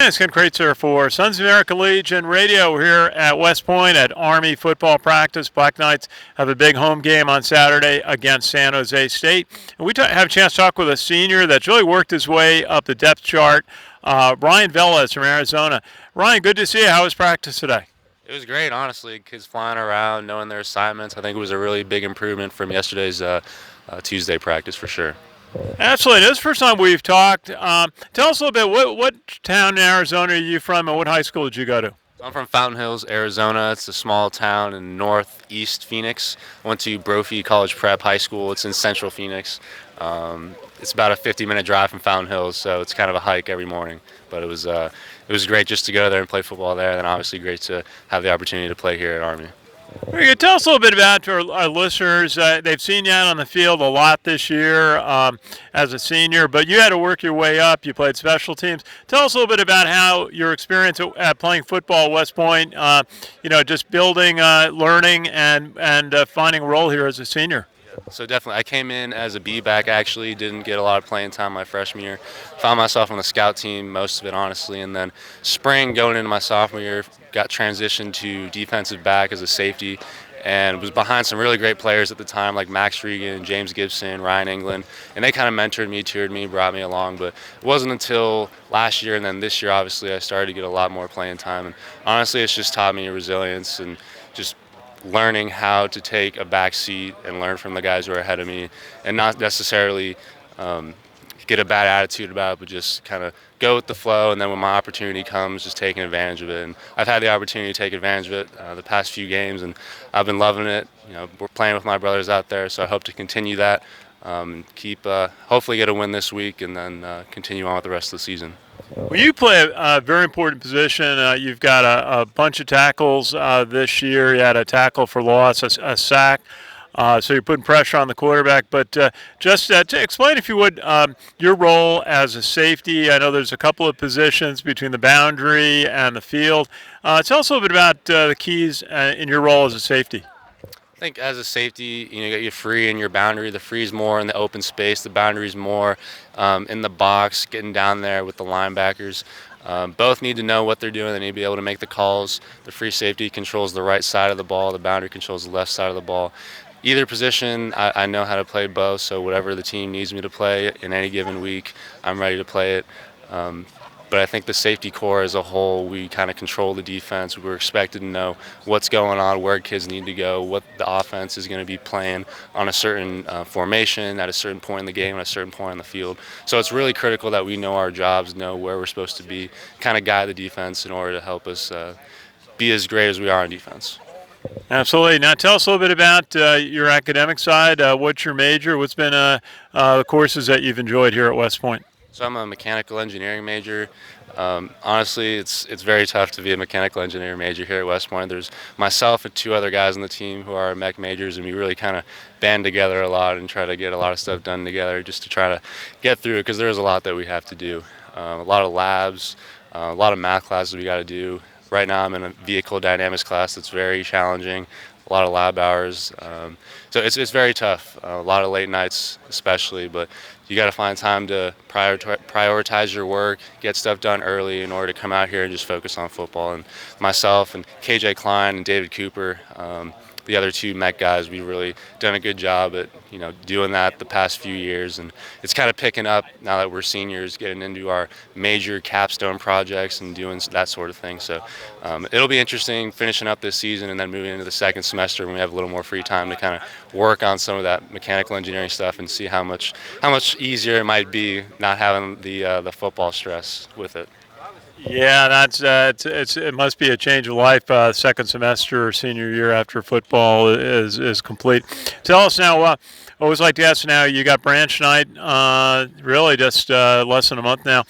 It's Ken Kraetzer for Sons of America Legion Radio. We're here at West Point at Army football practice. Black Knights have a big home game on Saturday against San Jose State. And we have a chance to talk with a senior that's really worked his way up the depth chart, Ryan Velez from Arizona. Ryan, good to see you. How was practice today? It was great, honestly. Kids flying around, knowing their assignments. I think it was a really big improvement from yesterday's Tuesday practice for sure. Absolutely. This is the first time we've talked. Tell us a little bit, what town in Arizona are you from and what high school did you go to? I'm from Fountain Hills, Arizona. It's a small town in northeast Phoenix. I went to Brophy College Prep High School. It's in central Phoenix. It's about a 50-minute drive from Fountain Hills, so it's kind of a hike every morning. But it was great just to go there and play football there, and obviously great to have the opportunity to play here at Army. Very good. Tell us a little bit about our listeners. They've seen you out on the field a lot this year as a senior, but you had to work your way up. You played special teams. Tell us a little bit about how your experience at playing football at West Point, just building, learning, and finding a role here as a senior. So definitely, I came in as a B-back actually, didn't get a lot of playing time my freshman year. Found myself on the scout team, most of it honestly, and then spring going into my sophomore year, got transitioned to defensive back as a safety and was behind some really great players at the time like Max Regan, James Gibson, Ryan England, and they kind of mentored me, tutored me, brought me along, but it wasn't until last year and then this year obviously I started to get a lot more playing time, and honestly it's just taught me resilience and just learning how to take a back seat and learn from the guys who are ahead of me and not necessarily get a bad attitude about it, but just kind of go with the flow, and then when my opportunity comes, just taking advantage of it. And I've had the opportunity to take advantage of it the past few games, and I've been loving it. We're playing with my brothers out there, so I hope to continue that and keep hopefully get a win this week and then continue on with the rest of the season. Well, you play a very important position. You've got a bunch of tackles this year. You had a tackle for loss, a sack. So you're putting pressure on the quarterback. But just to explain, if you would, your role as a safety. I know there's a couple of positions between the boundary and the field. Tell us a little bit about the keys in your role as a safety. I think as a safety, you got your free and your boundary. The free is more in the open space. The boundary is more in the box, getting down there with the linebackers. Both need to know what they're doing. They need to be able to make the calls. The free safety controls the right side of the ball. The boundary controls the left side of the ball. Either position, I know how to play both, so whatever the team needs me to play in any given week, I'm ready to play it. But I think the safety core as a whole, we kind of control the defense. We're expected to know what's going on, where kids need to go, what the offense is going to be playing on a certain formation at a certain point in the game, at a certain point on the field. So it's really critical that we know our jobs, know where we're supposed to be, kind of guide the defense in order to help us be as great as we are on defense. Absolutely. Now tell us a little bit about your academic side. What's your major? What's been the courses that you've enjoyed here at West Point? So I'm a mechanical engineering major. Honestly, it's very tough to be a mechanical engineering major here at West Point. There's myself and two other guys on the team who are mech majors, and we really kind of band together a lot and try to get a lot of stuff done together just to try to get through it, because there's a lot that we have to do. A lot of labs, a lot of math classes we got to do. Right now I'm in a vehicle dynamics class that's very challenging, a lot of lab hours. So it's very tough, a lot of late nights especially, but you got to find time to prioritize your work, get stuff done early in order to come out here and just focus on football. And myself and KJ Klein and David Cooper, the other two Met guys, we've really done a good job at doing that the past few years, and it's kind of picking up now that we're seniors, getting into our major capstone projects and doing that sort of thing. So it'll be interesting finishing up this season and then moving into the second semester when we have a little more free time to kind of work on some of that mechanical engineering stuff and see how much easier it might be not having the football stress with it. Yeah, it must be a change of life. Second semester or senior year after football is complete. Tell us now. I always like to ask now. You got branch night. Really, just less than a month now.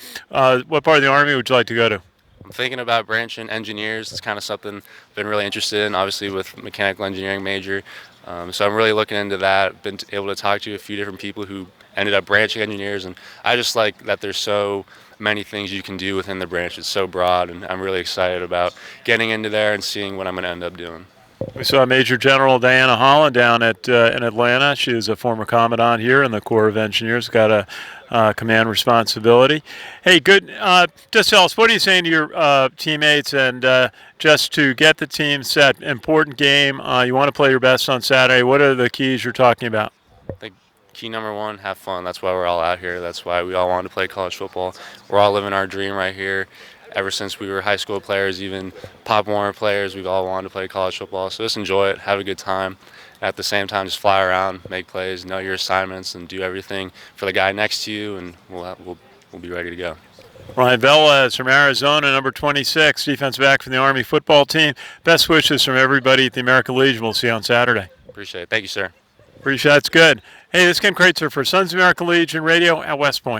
What part of the Army would you like to go to? I'm thinking about branching engineers. It's kind of something I've been really interested in, obviously with mechanical engineering major. So I'm really looking into that. Been able to talk to a few different people who ended up branching engineers, and I just like that there's so many things you can do within the branch. It's so broad, and I'm really excited about getting into there and seeing what I'm going to end up doing. We saw Major General Diana Holland down at in Atlanta. She is a former commandant here in the Corps of Engineers. Got a command responsibility. Hey, good. Just tell us, what are you saying to your teammates, and just to get the team set? Important game. You want to play your best on Saturday. What are the keys you're talking about? I think key number one, have fun. That's why we're all out here. That's why we all want to play college football. We're all living our dream right here. Ever since we were high school players, even Pop Warner players, we've all wanted to play college football. So just enjoy it, have a good time. At the same time, just fly around, make plays, know your assignments, and do everything for the guy next to you, and we'll be ready to go. Ryan Velez from Arizona, number 26, defensive back from the Army football team. Best wishes from everybody at the American Legion. We'll see you on Saturday. Appreciate it. Thank you, sir. Appreciate it. That's good. Hey, this is Ken Kraetzer for Sons of American Legion Radio at West Point.